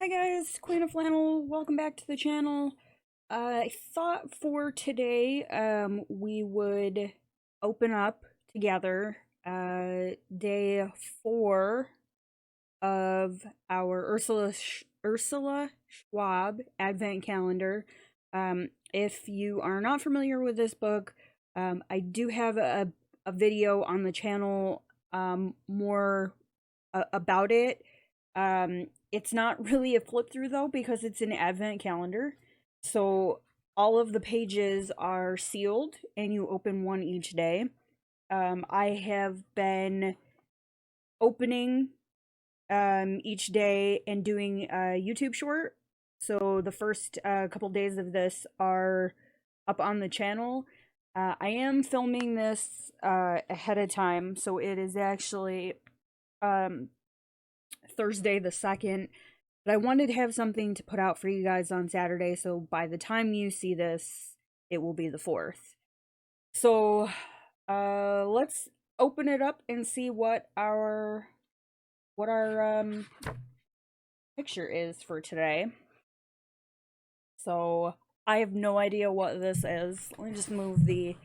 guys, Queen of Flannel, welcome back to the channel. I thought for today, we would open up together, day 4 of our Ursula Schwab Advent Calendar. If you are not familiar with this book, I do have a video on the channel, more about it. It's not really a flip through though because it's an advent calendar. So all of the pages are sealed and you open one each day. I have been opening each day and doing a YouTube short. So the first couple days of this are up on the channel. I am filming this ahead of time, so it is actually Thursday the 2nd, but I wanted to have something to put out for you guys on Saturday, so by the time you see this, it will be the 4th. So, let's open it up and see what our picture is for today. So, I have no idea what this is. Let me just move the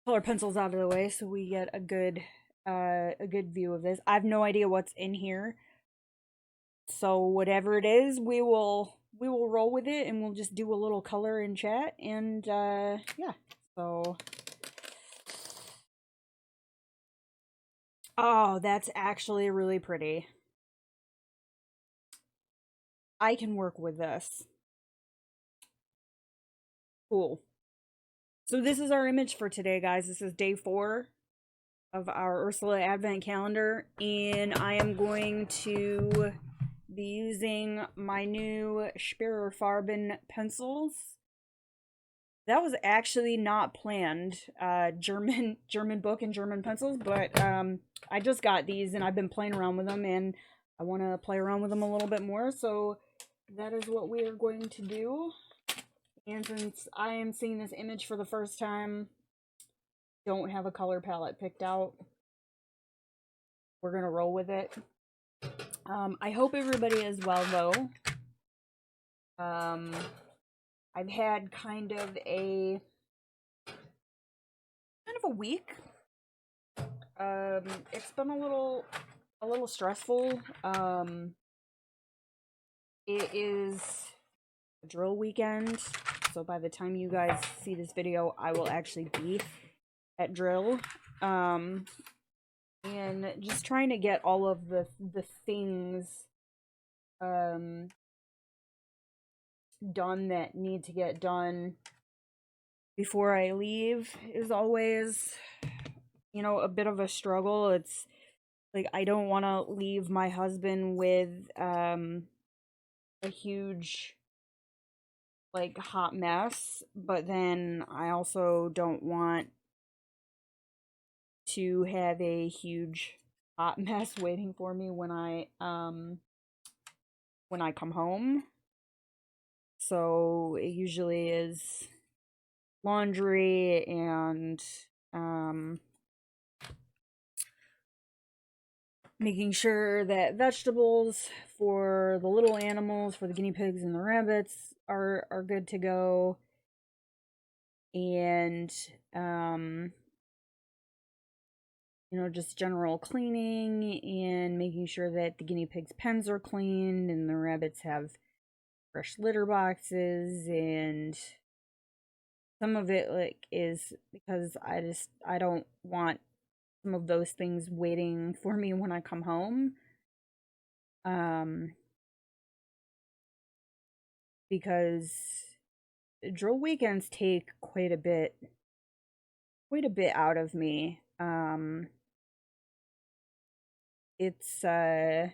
color pencils out of the way so we get a good view of this. I have no idea what's in here. So whatever it is, we will roll with it and we'll just do a little color in chat and yeah. So oh, that's actually really pretty. I can work with this. Cool. So this is our image for today, guys. This is day 4 of our Ursula Advent Calendar, and I am going to be using my new Schpirerr Farben pencils. That was actually not planned, German book and German pencils, but I just got these and I've been playing around with them and I want to play around with them a little bit more, so that is what we are going to do. And since I am seeing this image for the first time, don't have a color palette picked out, we're gonna roll with it. I hope everybody is well though. I've had kind of a week. It's been a little stressful. It is a drill weekend, so by the time you guys see this video, I will actually be at drill. And just trying to get all of the things done that need to get done before I leave is always, you know, a bit of a struggle. It's like I don't want to leave my husband with a huge like hot mess, but then I also don't want to have a huge hot mess waiting for me when I come home. So it usually is laundry and making sure that vegetables for the little animals, for the guinea pigs and the rabbits are good to go. And you know, just general cleaning and making sure that the guinea pigs' pens are cleaned and the rabbits have fresh litter boxes. And some of it like is because I don't want some of those things waiting for me when I come home. Because drill weekends take quite a bit out of me. It's like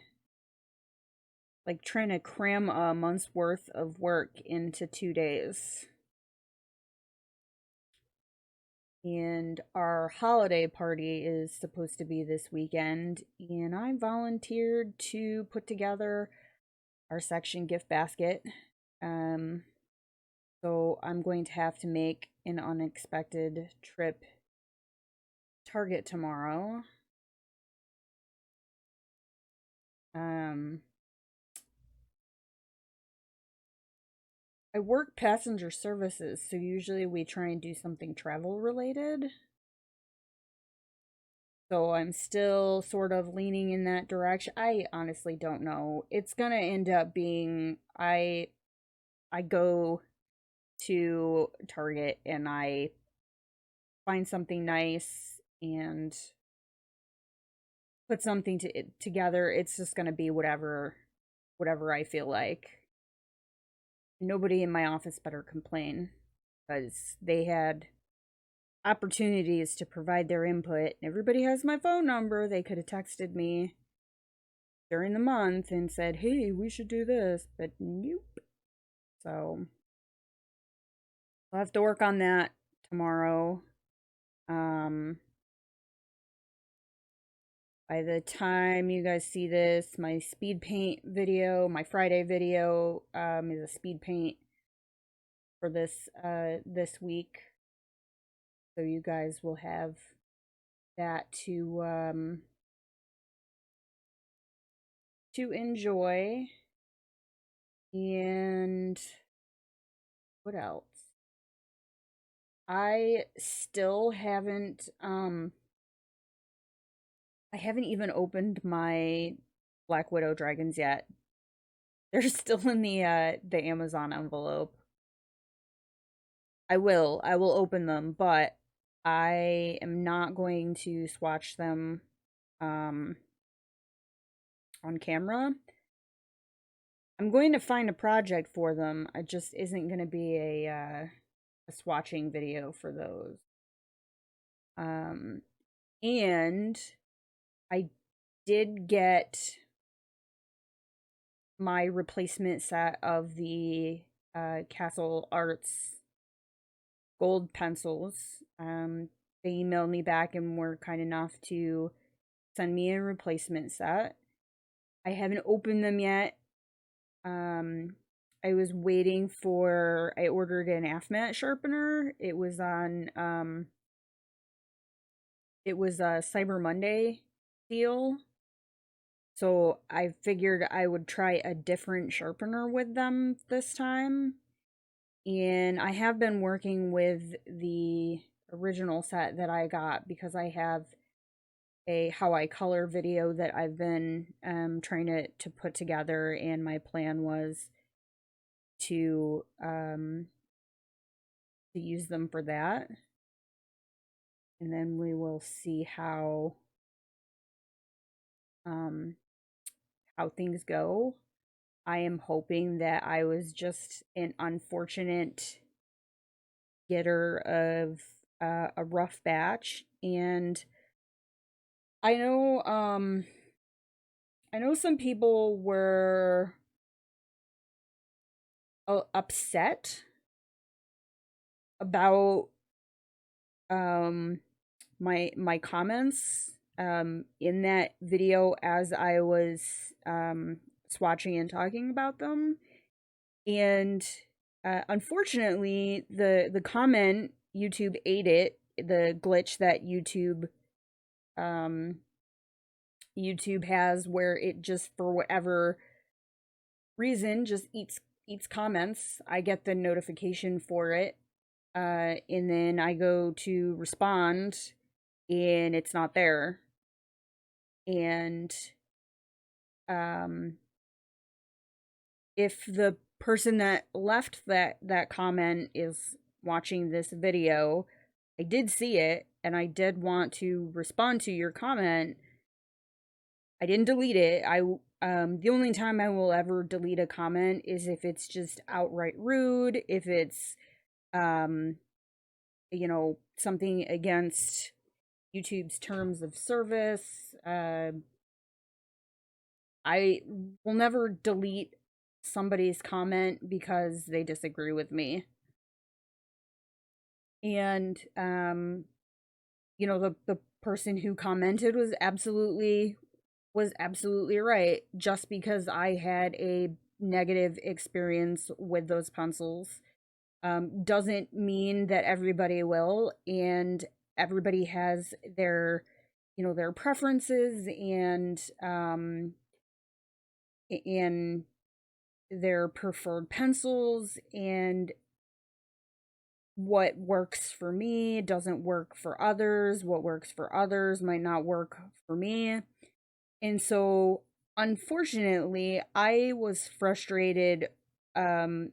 trying to cram a month's worth of work into 2 days. And our holiday party is supposed to be this weekend, and I volunteered to put together our section gift basket. So I'm going to have to make an unexpected trip to Target tomorrow. I work passenger services, so usually we try and do something travel related. So I'm still sort of leaning in that direction. I honestly don't know. It's gonna end up being I go to Target and I find something nice and put something together. It's just gonna be whatever I feel like. Nobody in my office better complain because they had opportunities to provide their input. Everybody has my phone number. They could have texted me during the month and said, "Hey, we should do this," but nope. So I'll have to work on that tomorrow. Um, by the time you guys see this, my speed paint video, my Friday video, is a speed paint for this week. So you guys will have that to enjoy. And what else? I still haven't I haven't even opened my Black Widow dragons yet. They're still in the Amazon envelope. I will open them, but I am not going to swatch them um on camera. I'm going to find a project for them. It just isn't going to be a swatching video for those. And I did get my replacement set of the Castle Arts gold pencils. They emailed me back and were kind enough to send me a replacement set. I haven't opened them yet. I was waiting for, I ordered an AFMAT sharpener. It was a Cyber Monday deal. So I figured I would try a different sharpener with them this time. And I have been working with the original set that I got because I have a how I color video that I've been trying to put together, and my plan was to use them for that. And then we will see um how things go. I am hoping that I was just an unfortunate getter of a rough batch, and I know I know some people were upset about um my comments in that video as I was swatching and talking about them. And unfortunately, the comment, YouTube ate it. The glitch that um YouTube has, where it just for whatever reason just eats comments. I get the notification for it, and then I go to respond, and it's not there. And um, if the person that left that comment is watching this video, I did see it, and I did want to respond to your comment. I didn't delete it. The only time I will ever delete a comment is if it's just outright rude, if it's um something against YouTube's terms of service. I will never delete somebody's comment because they disagree with me. And the person who commented was absolutely right. Just because I had a negative experience with those pencils doesn't mean that everybody will, and everybody has their preferences and their preferred pencils, and what works for me doesn't work for others. What works for others might not work for me. And so, unfortunately, um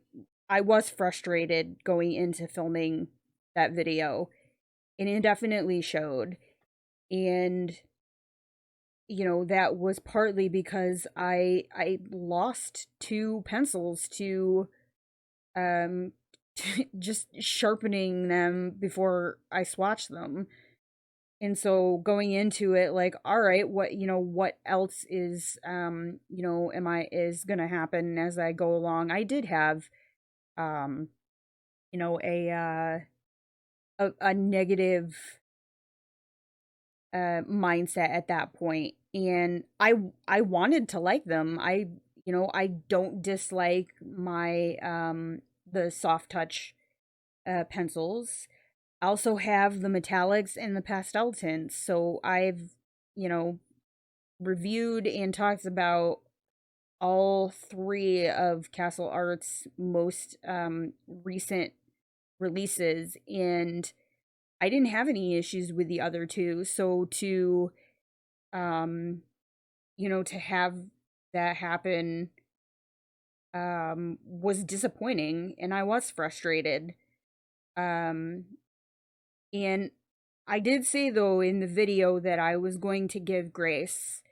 I was frustrated going into filming that video, and it definitely showed. And that was partly because I lost two pencils to um just sharpening them before I swatched them. And so going into it, like, all right, what else is am I is gonna happen as I go along. I did have um you know a uh a negative mindset at that point, and I wanted to like them. I don't dislike my the soft touch pencils. I also have the metallics and the pastel tints. So I've, you know, reviewed and talked about all three of Castle Art's most recent releases, and I didn't have any issues with the other two. So um, to have that happen was disappointing, and I was frustrated. Um, and I did say, though, in the video that I was going to give grace,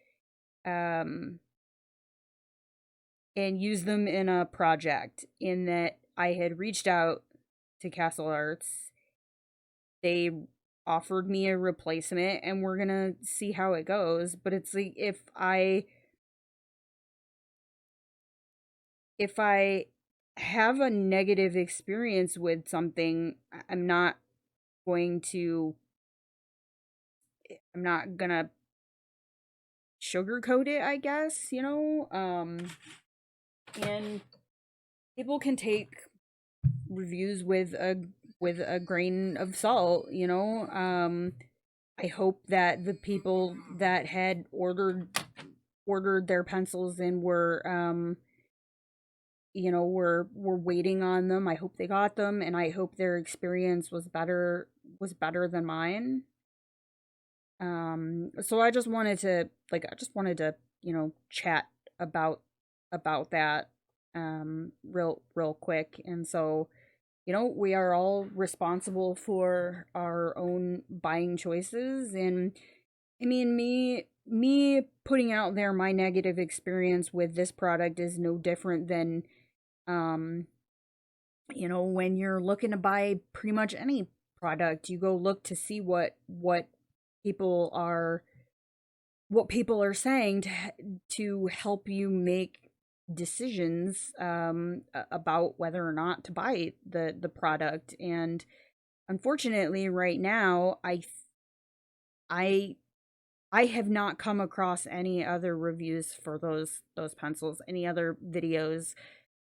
um, and use them in a project, in that I had reached out to Castle Arts. They offered me a replacement, and we're gonna see how it goes. But it's like, if I have a negative experience with something, I'm not going to I'm not gonna sugarcoat it, I guess, and people can take reviews with a grain of salt, I hope that the people that had ordered their pencils and were waiting on them, I hope they got them, and I hope their experience was better than mine. So I just wanted to chat about that real quick. And so, we are all responsible for our own buying choices. And I mean, me putting out there my negative experience with this product is no different than um when you're looking to buy pretty much any product. You go look to see people are what people are saying to help you make decisions about whether or not to buy the product. And unfortunately, right now, I I have not come across any other reviews for those pencils, any other videos.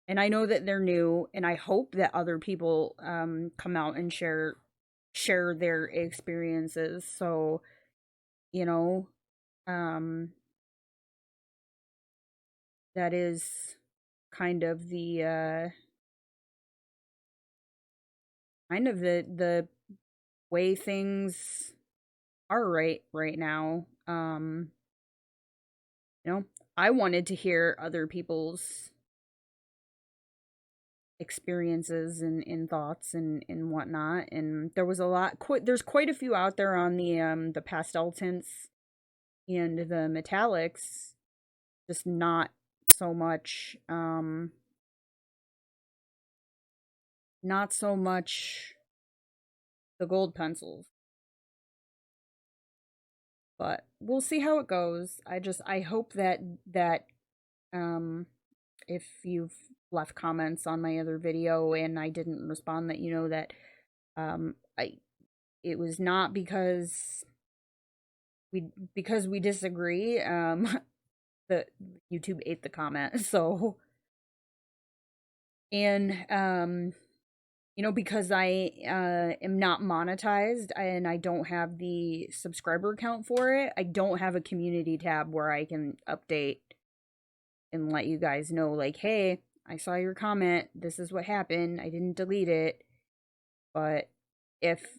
And I know that they're new, and I hope that other people come out and share their experiences. So, you know, um that is kind of the way things are right now. You know, I wanted to hear other people's experiences and thoughts and whatnot, and there's quite a few out there on the pastel tints and the metallics, just so much not so much the gold pencils. But we'll see how it goes. I hope that um if you've left comments on my other video and I didn't respond, that that I it was not we because we disagree. The YouTube ate the comment. So, and because I am not monetized and I don't have the subscriber count for it, I don't have a community tab where I can update and let you guys know, like, hey, I saw your comment. This is what happened. I didn't delete it. But if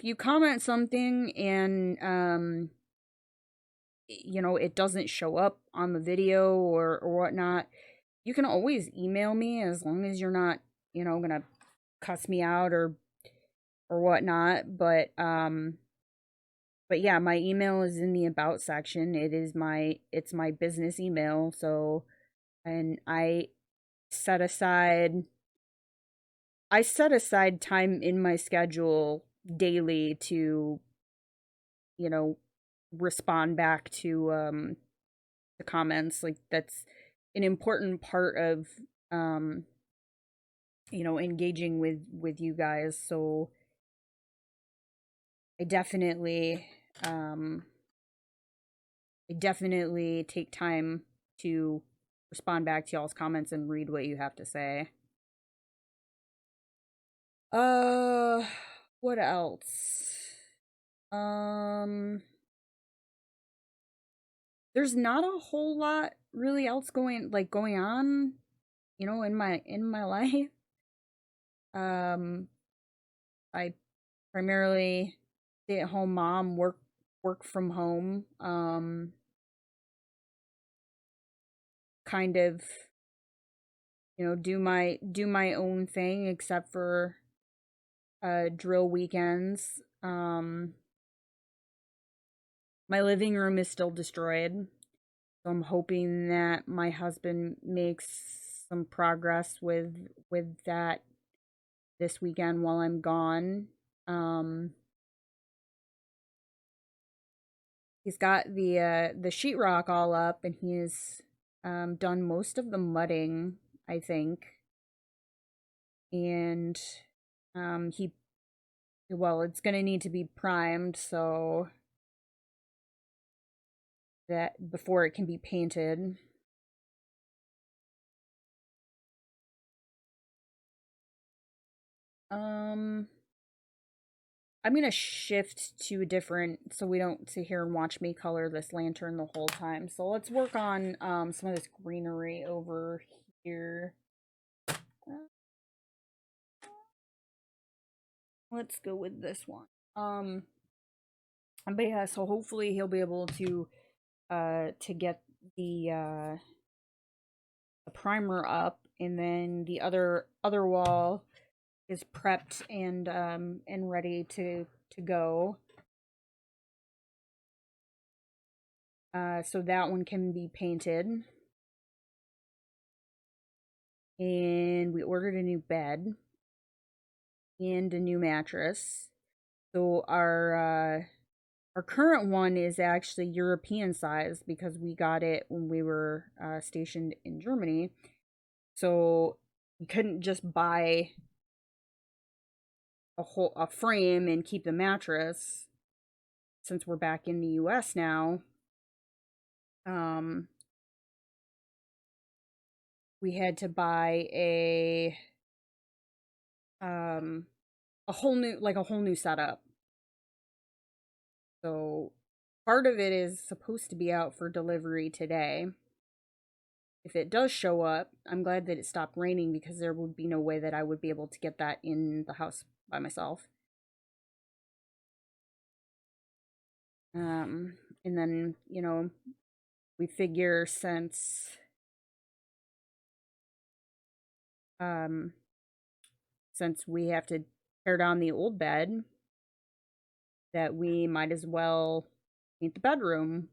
you comment something and you know, it doesn't show up on the video or whatnot, you can always email me as long as you're not, you know, gonna cuss me out or whatnot. But yeah, my email is in the about section. It's my business email. So, and set aside I set aside time in my schedule daily to, you know, respond back to the comments. Like that's an important part of um you know, engaging with you guys. So I definitely um I definitely take time to respond back to y'all's comments and read what you have to say. Uh, what else? Um, there's not a whole lot really else going on, you know, in my life. Um, I primarily stay at home mom, work from home. Kind of, you know, do my own thing except for drill weekends. My living room is still destroyed. So I'm hoping that my husband makes some progress with that this weekend while I'm gone. Um he's got the sheetrock all up and he's done most of the mudding, I think. And he well, it's going to need to be primed so that before it can be painted. Um I'm gonna shift to a different so we don't sit here and watch me color this lantern the whole time. So let's work on some of this greenery over here. Let's go with this one. But yeah, so hopefully he'll be able to get the primer up, and then the other wall is prepped and ready to go. So that one can be painted. And we ordered a new bed and a new mattress. So our current one is actually European size because we got it when we were stationed in Germany. So we couldn't just buy a frame and keep the mattress since we're back in the US now. Um we had to buy um a whole new setup. So part of it is supposed to be out for delivery today. If it does show up, I'm glad that it stopped raining because there would be no way that I would be able to get that in the house by myself. And then, you know, we figure um since we have to tear down the old bed, that we might as well paint the bedroom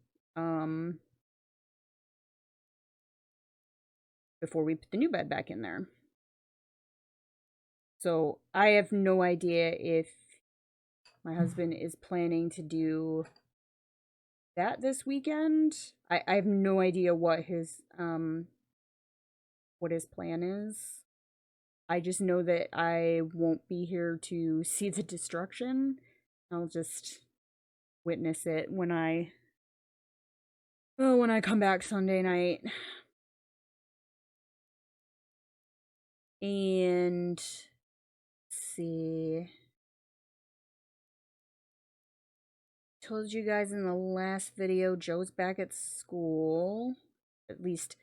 before we put the new bed back in there. So I have no idea if my husband is planning to do that this weekend. I have no idea what his plan is. I just know that I won't be here to see the destruction. I'll just witness it when I come back Sunday night. And let's see. Told you guys in the last video, Joe's back at school. At least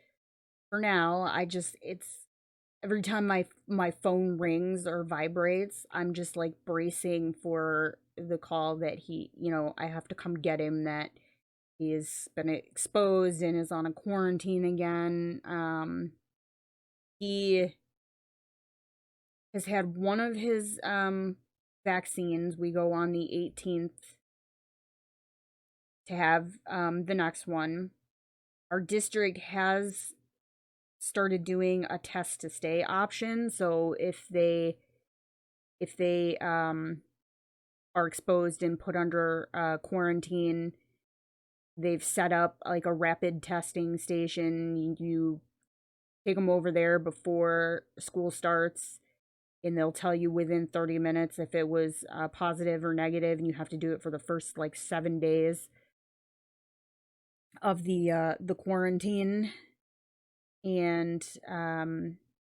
for now. It's every time my phone rings or vibrates, I'm just like bracing for the call that I have to come get him, that he's been exposed and is on a quarantine again. He has had one of his vaccines. We go on the 18th to have the next one. Our district has started doing a test to stay option, so if they are exposed and put under quarantine, they've set up like a rapid testing station. You take them over there before school starts, and they'll tell you within 30 minutes if it was positive or negative, and you have to do it for the first like 7 days of the quarantine. And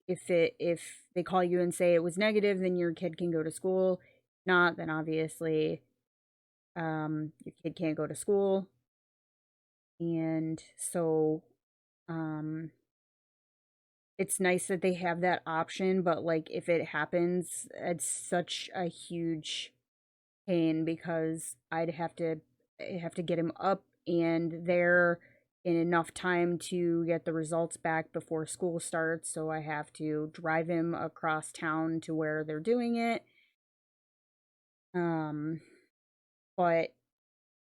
if they call you and say it was negative, then your kid can go to school. Not, then obviously your kid can't go to school. And so it's nice that they have that option, but like if it happens, it's such a huge pain because I'd have to get him up and there in enough time to get the results back before school starts. So I have to drive him across town to where they're doing it. Um, but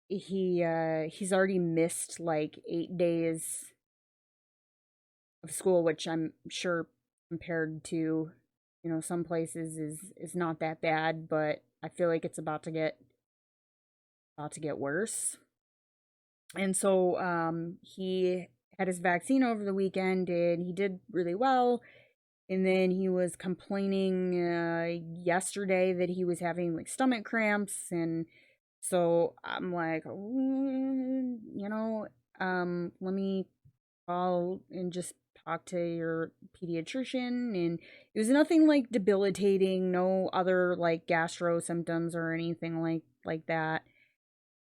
he's already missed like 8 days of school, which I'm sure compared to some places is not that bad, but I feel like it's about to get worse. And so he had his vaccine over the weekend and he did really well. And then he was complaining yesterday that he was having like stomach cramps. And so I'm like, let me call and just talk to your pediatrician. And it was nothing like debilitating, no other like gastro symptoms or anything like that.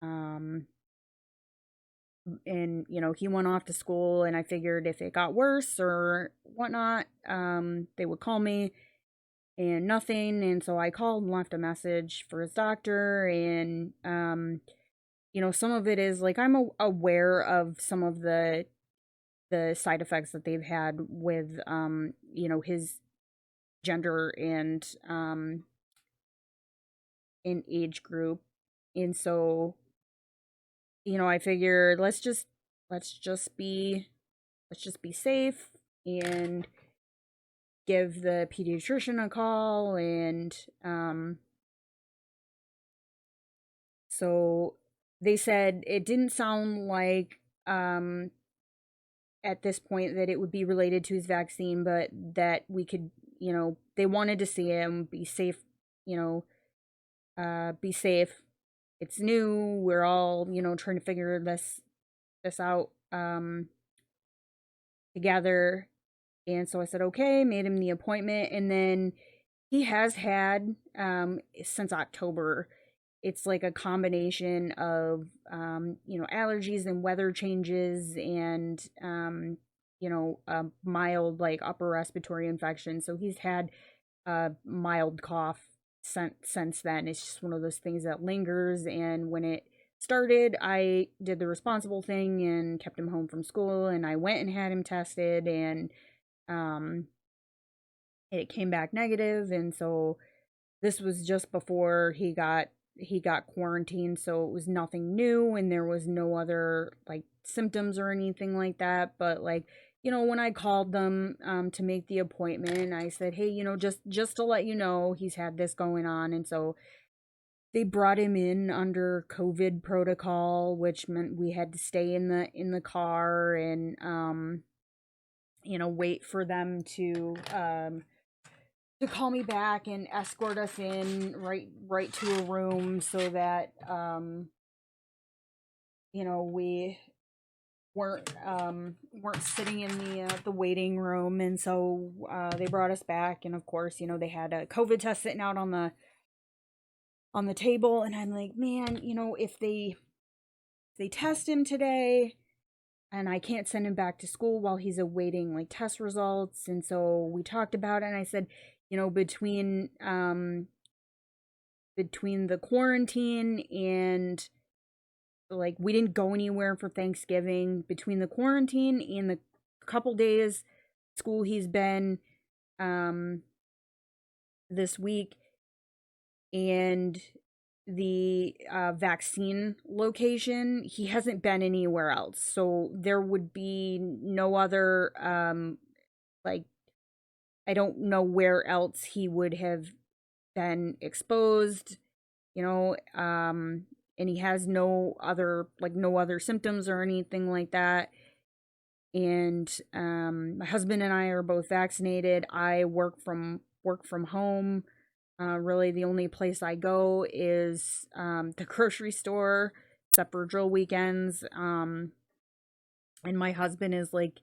Um, and he went off to school, and I figured if it got worse or whatnot, they would call me, and nothing. And so I called and left a message for his doctor. And some of it is like I'm aware of some of the side effects that they've had with his gender and in age group. And so I figured let's just be safe and give the pediatrician a call. And so they said it didn't sound like at this point that it would be related to his vaccine, but that we could, they wanted to see him be safe, be safe. It's new. We're all, trying to figure this out together. And so I said, okay, made him the appointment. And then he has had, since October, it's like a combination of, allergies and weather changes and, a mild, like, upper respiratory infection. So he's had a mild cough since then. It's just one of those things that lingers. And when it started, I did the responsible thing and kept him home from school. And I went and had him tested, and um, it came back negative. And so this was just before he got quarantined, so it was nothing new, and there was no other like symptoms or anything like that. But like, when I called them to make the appointment, I said, hey, just to let you know, he's had this going on. And so they brought him in under COVID protocol, which meant we had to stay in the car and wait for them to call me back and escort us in right to a room, so that we weren't sitting in the waiting room. And so they brought us back, and of course they had a COVID test sitting out on the table. And I'm like, man, if they test him today, and I can't send him back to school while he's awaiting like test results. And so we talked about it, and I said, you know, between the quarantine and like we didn't go anywhere for Thanksgiving, between the quarantine and the couple days school he's been um this week, and the vaccine location, he hasn't been anywhere else. So there would be no other like I don't know where else he would have been exposed, you know, and he has no other symptoms or anything like that. And my husband and I are both vaccinated. I work from home. Really, the only place I go is the grocery store, except for drill weekends. And my husband is like,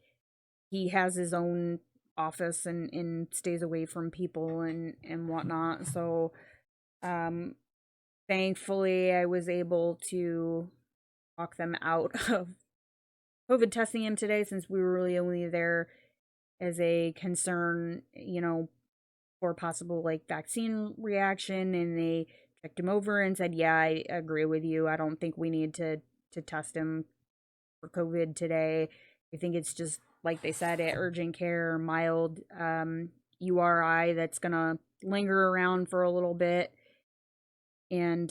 he has his own office and stays away from people and whatnot. So, um, thankfully, I was able to talk them out of COVID testing him today, since we were really only there as a concern, you know, for possible like vaccine reaction. And they checked him over and said, "Yeah, I agree with you. I don't think we need to test him for COVID today. I think it's just like they said at urgent care, mild URI that's gonna linger around for a little bit." And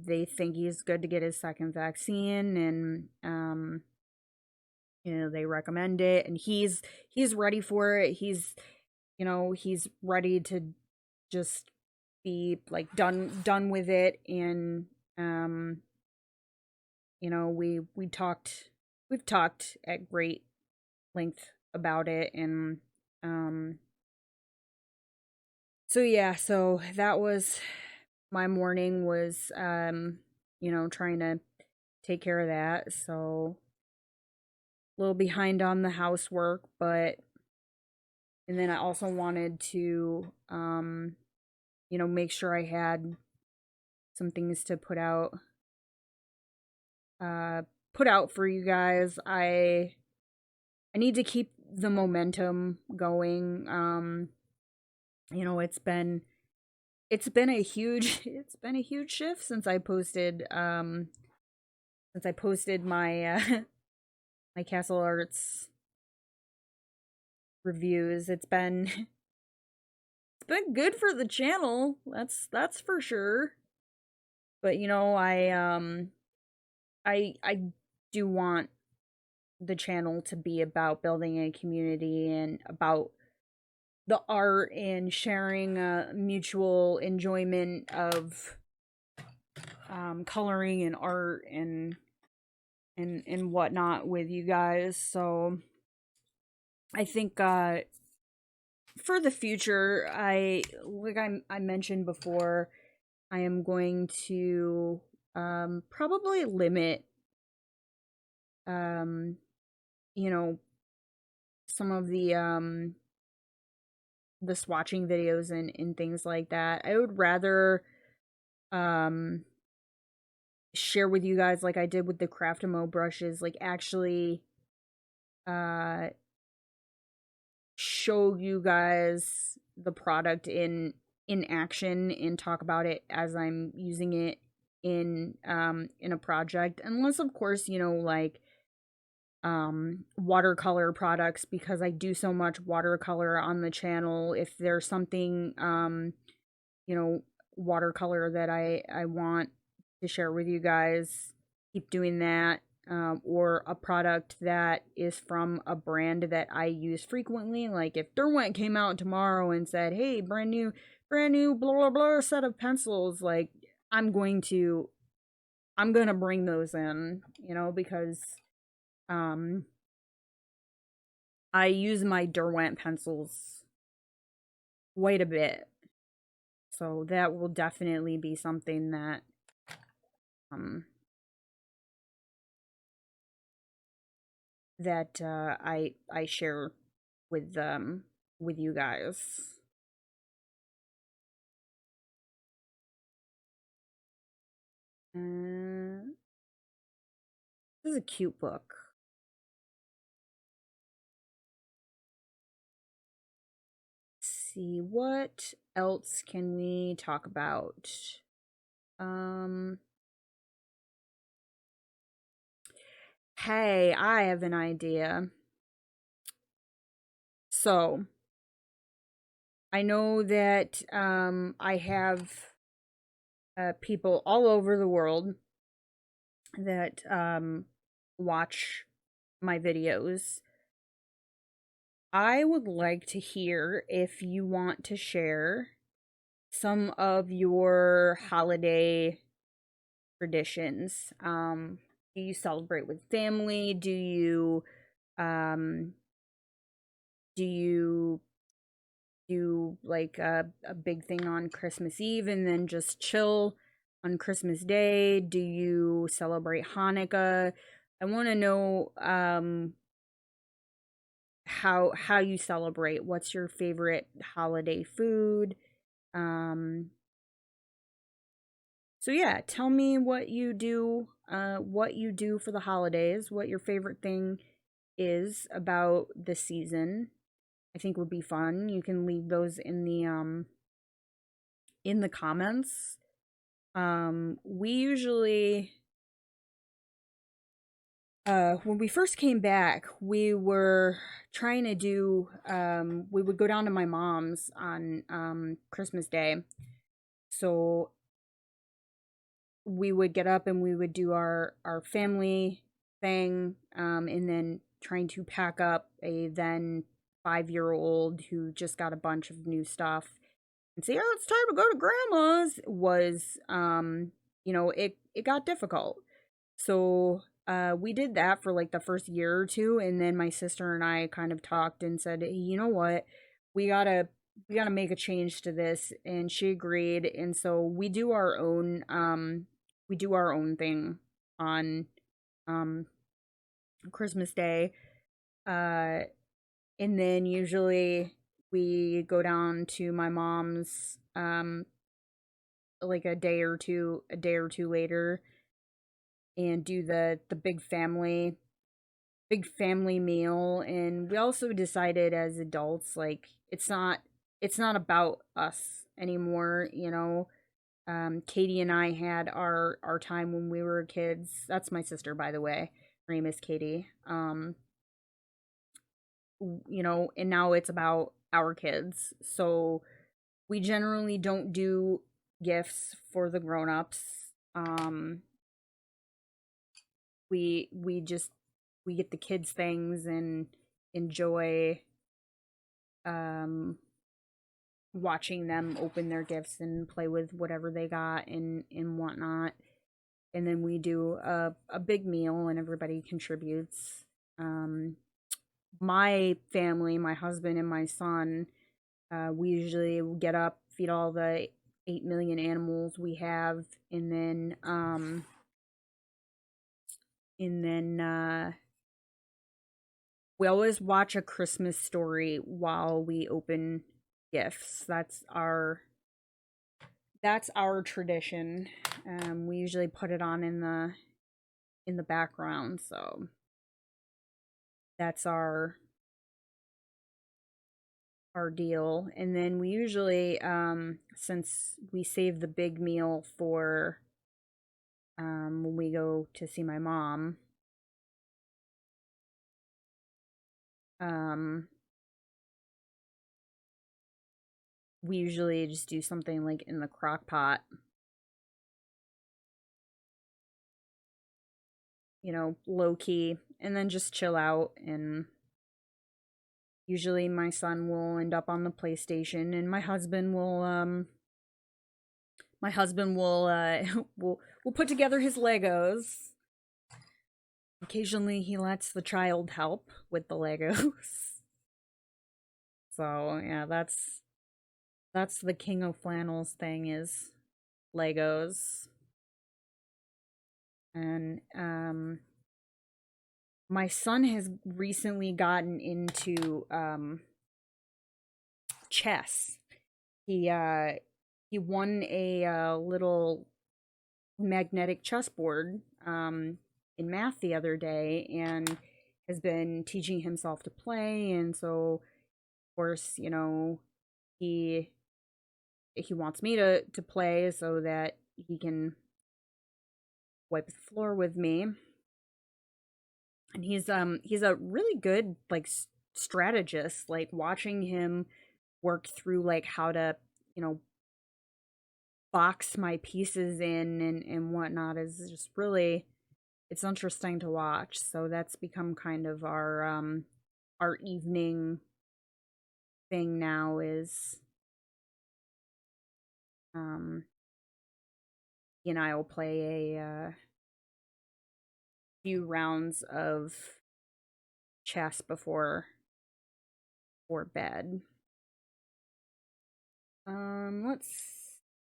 they think he's good to get his second vaccine, and you know, they recommend it, and he's ready for it. He's ready to just be like done with it. And we've talked at great length about it. And so yeah, so that was my morning, was trying to take care of that. So a little behind on the housework, but and then I also wanted to make sure I had some things to uh put out for you guys. I need to keep the momentum going. It's been a huge shift since I posted my my Castle Arts reviews. It's been good for the channel. That's for sure. But I do want the channel to be about building a community and about the art and sharing a mutual enjoyment of coloring and art and whatnot with you guys. So I think for the future, I mentioned before, I am going to probably limit um some of the swatching videos and things like that. I would rather um share with you guys, like I did with the Craftimo brushes, like actually uh show you guys the product in action and talk about it as I'm using it in a project. Unless of course, like watercolor products, because I do so much watercolor on the channel. If there's something you know watercolor that I want to share with you guys, keep doing that. Or a product that is from a brand that I use frequently. Like if Derwent came out tomorrow and said, "Hey, brand new blah blah blah set of pencils," like I'm gonna bring those in, because um I use my Derwent pencils quite a bit. So that will definitely be something that um I share with you guys. This is a cute book. Let's see, what else can we talk about? Um, hey, I have an idea. So, I know that I have people all over the world that watch my videos. I would like to hear if you want to share some of your holiday traditions. Do you celebrate with family? Um do you do like a big thing on Christmas Eve and then just chill on Christmas Day? Do you celebrate Hanukkah? I want to know how you celebrate. What's your favorite holiday food? Um so yeah, tell me what you do for the holidays, what your favorite thing is about the season. I think would be fun. You can leave those in the comments. We usually when we first came back, we were trying to do we would go down to my mom's on Christmas Day. So we would get up and we would do our family thing, and then trying to pack up a then 5-year old who just got a bunch of new stuff and say, oh, it's time to go to grandma's was it got difficult. So we did that for like the first year or two, and then my sister and I kind of talked and said, hey, you know what, we gotta we gotta make a change to this, and she agreed. And so we do our own thing on um Christmas Day. Uh and then usually we go down to my mom's like a day or two later and do the big family meal. And we also decided as adults, like it's not about us anymore, you know. Katie and I had our time when we were kids. That's my sister, by the way. Her name is Katie. You know, and now it's about our kids. So we generally don't do gifts for the grown-ups. Um we just we get the kids things and enjoy um watching them open their gifts and play with whatever they got and whatnot. And then we do a big meal and everybody contributes. My family, my husband and my son, we usually get up, feed all the 8 million animals we have, and then we always watch a Christmas story while we open gifts. That's our tradition. We usually put it on in the background, so that's our deal. And then we usually since we save the big meal for when we go to see my mom, um we usually just do something like in the crock pot, you know, low key, and then just chill out. And usually my son will end up on the PlayStation and my husband will will put together his Legos. Occasionally he lets the child help with the Legos. So, yeah, that's the king of flannels thing is Legos. And my son has recently gotten into chess. He he won a little magnetic chessboard in math the other day, and has been teaching himself to play. And so, of course, he wants me to play so that he can wipe the floor with me. And he's a really good like strategist. Like watching him work through like how to, you know, box my pieces in and whatnot is just really, it's interesting to watch. So that's become kind of our evening thing now is um he and I will play a few rounds of chess before bed. Let's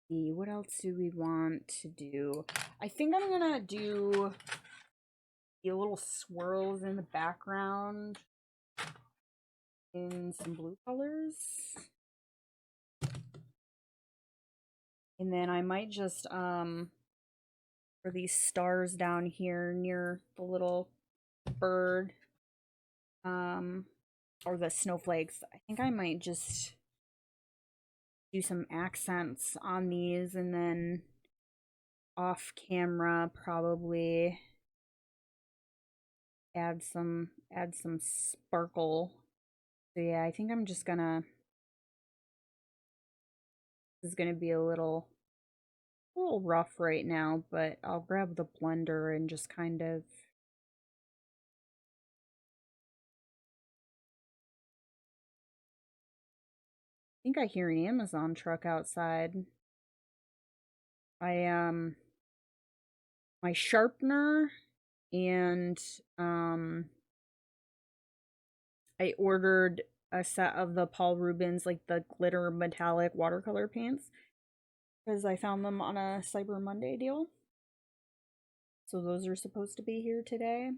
see, what else do we want to do? I think I'm gonna do the little swirls in the background in some blue colors. And then I might just for these stars down here near the little bird, um, or the snowflakes, I think I might just do some accents on these, and then off camera probably add some sparkle. So yeah, I think I'm just gonna, this is gonna be a little rough right now, but I'll grab the blender and just kind of, I think I hear an Amazon truck outside. I my sharpener and I ordered a set of the Paul Rubens, like the glitter metallic watercolor paints, because I found them on a Cyber Monday deal. So those are supposed to be here today.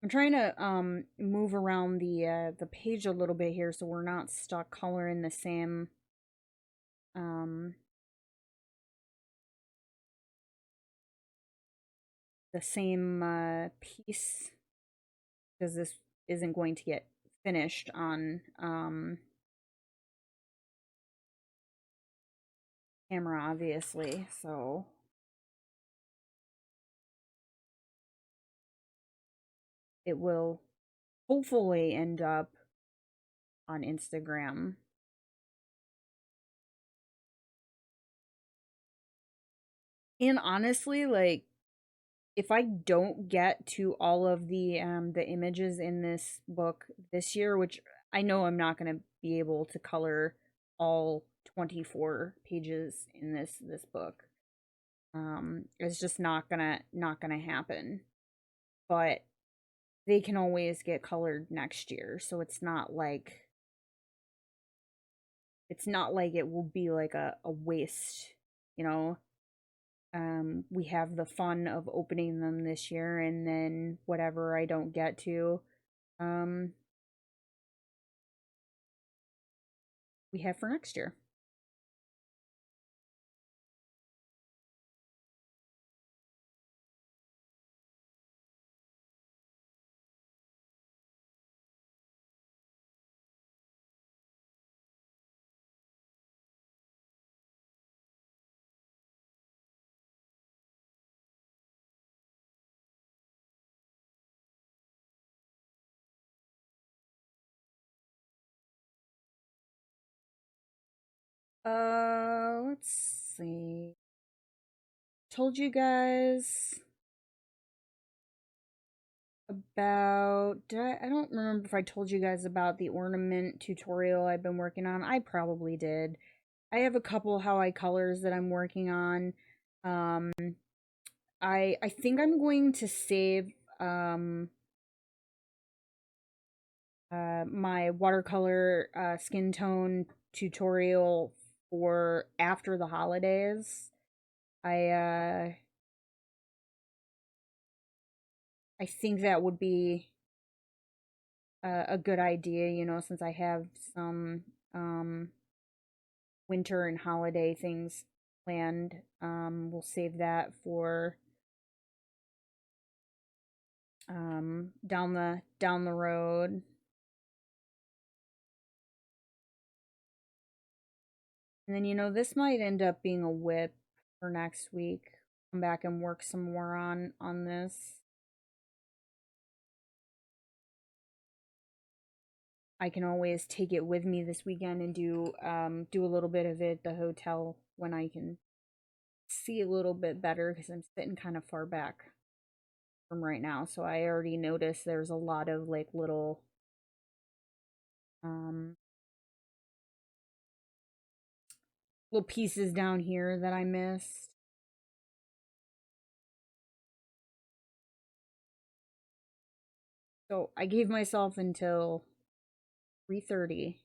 I'm trying to move around the page a little bit here so we're not stuck coloring um the same piece, because this isn't going to get finished on camera obviously. So it will hopefully end up on Instagram. And honestly, like if I don't get to all of the images in this book this year, which I know I'm not going to be able to color all 24 pages in this book. It's just not gonna happen. But they can always get colored next year, so it's not like it will be like a waste, you know. We have the fun of opening them this year, and then whatever I don't get to, um, we have for next year. Let's see. Told you guys about, I don't remember if I told you guys about the ornament tutorial I've been working on. I probably did. I have a couple how I colors that I'm working on. Um, I think I'm going to save my watercolor skin tone tutorial for after the holidays. I I think that would be a good idea, you know, since I have some winter and holiday things planned. We'll save that for down the road. And then, you know, this might end up being a whip for next week. Come back and work some more on this. I can always take it with me this weekend and do a little bit of it at the hotel when I can see a little bit better because I'm sitting kind of far back from right now. So I already noticed there's a lot of like um little pieces down here that I missed. So I gave myself until 3:30,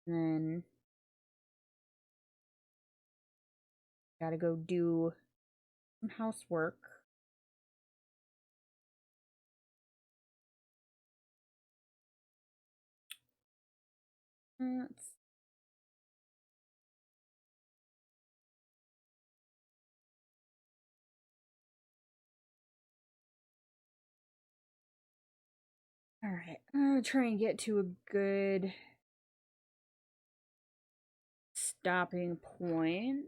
and then gotta go do some housework. Let's All right, I'm gonna try and get to a good stopping point.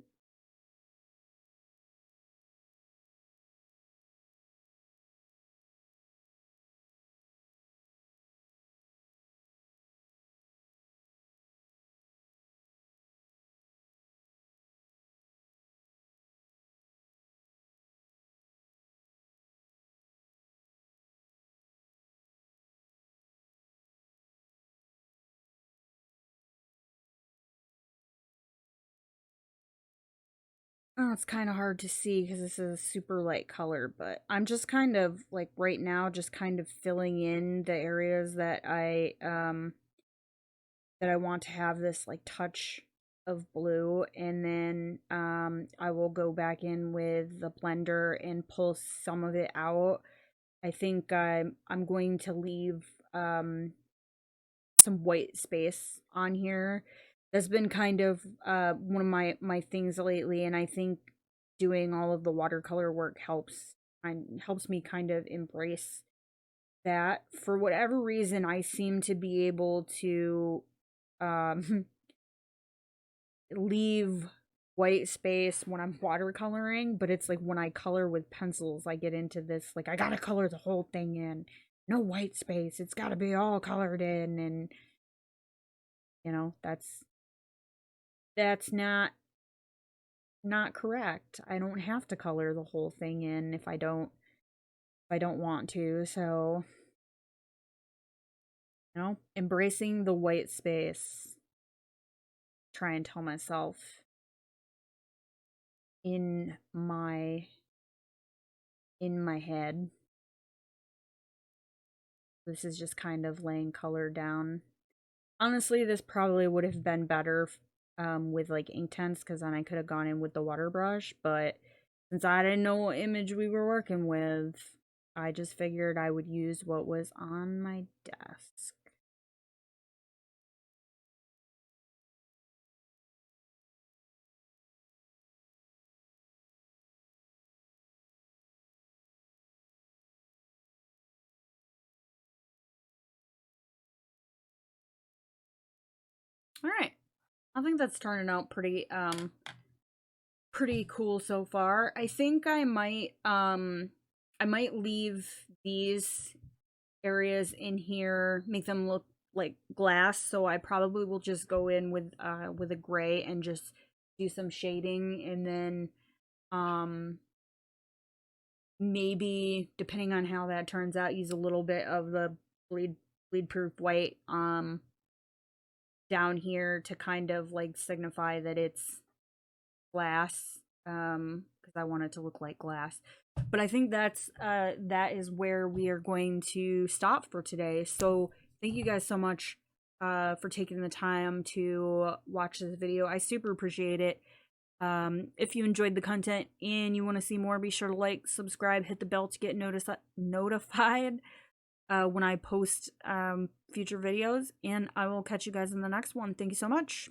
Oh, it's kind of hard to see because this is a super light color, but I'm just kind of like right now, just kind of filling in the areas that I want to have this like touch of blue, and then I will go back in with the blender and pull some of it out. I think I'm going to leave some white space on here. That's been kind of one of my things lately, and I think doing all of the watercolor work helps me kind of embrace that. For whatever reason, I seem to be able to um leave white space when I'm watercoloring, but it's like when I color with pencils, I get into this like I gotta color the whole thing in. No white space. It's gotta be all colored in, and you know, that's not correct. I don't have to color the whole thing in if I don't want to. So, you know, embracing the white space. Try and tell myself in my head. This is just kind of laying color down. Honestly, this probably would have been better with like Inktense because then I could have gone in with the water brush. But since I didn't know what image we were working with, I just figured I would use what was on my desk. All right. I think that's turning out pretty cool so far. I think I might leave these areas in here, make them look like glass, so I probably will just go in with a gray and just do some shading, and then um maybe depending on how that turns out, use a little bit of the bleed proof white down here to kind of like signify that it's glass. because I want it to look like glass. But I think that is where we are going to stop for today. So thank you guys so much for taking the time to watch this video. I super appreciate it. If you enjoyed the content and you want to see more, be sure to like, subscribe, hit the bell to get notified when I post future videos, and I will catch you guys in the next one. Thank you so much.